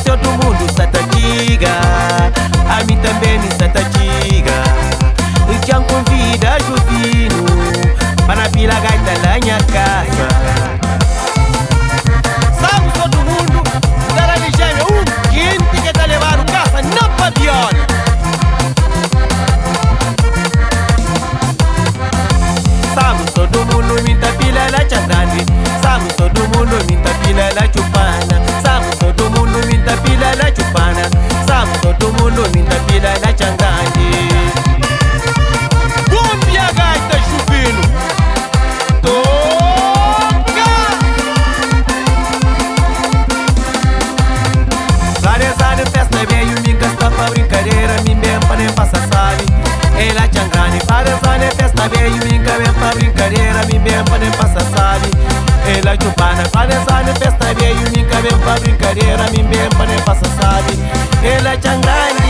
todo mundo satatiga, a mim também me satatiga. Que um convida Juvino para na pila gaita lá minha casa. Sabe todo mundo, da religião, quente que tá levando caça na paviola. Sabe todo mundo, me tá pila lá changrande. Sabe todo mundo, me tá pila lá chupana. Sabe todo mundo, me tá pila lá chupana. Sabe todo mundo, me tá pila lá changrande. Cumbia gaita Juvino, toca! Várias áreas festa veio, me gasta pra brincadeira, me bem pra nem passar sabe. Ela changrani, várias áreas festa veio, me bem pra brincadeira, me bem pra nem passar sabe. Ela chupana, várias áreas festa veio, me bem pra brincadeira, me bem pra nem passar sabe. Ela changrani.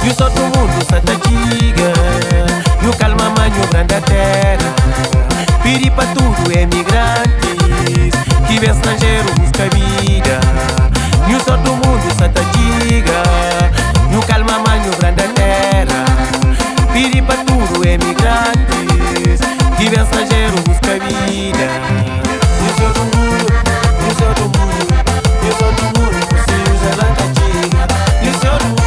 E todo mundo satatiga, e o calma manho grande a terra. Piri pra tudo emigrantes, que vem estrangeiro busca vida. E o todo mundo satatiga, e o calma manho grande a terra. Piri pra tudo emigrantes, que vem estrangeiro busca vida. E todo mundo, e todo mundo, e todo mundo, você usa lá catiga. E todo mundo.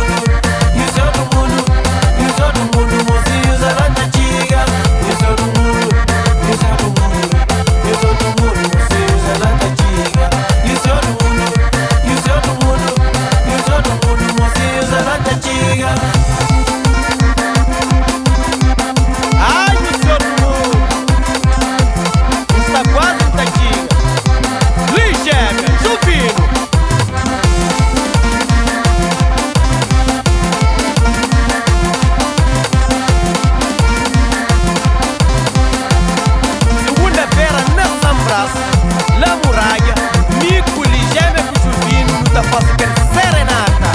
Ai, o senhor do mundo está quase tatinga. Ligeira, Juvino. Segunda-feira na Sambras, La Muralha, Mico Ligeira com Juvino, não tá fácil que serenata.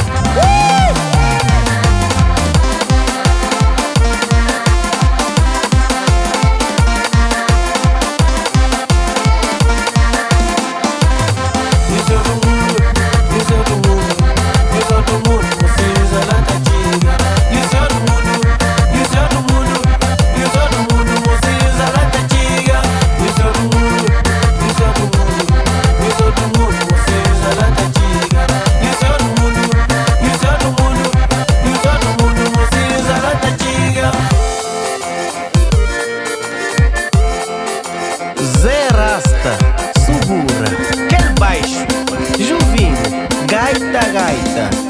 Zé Rasta, Subura, Quer Baixo, Juvino, Gaita Gaita.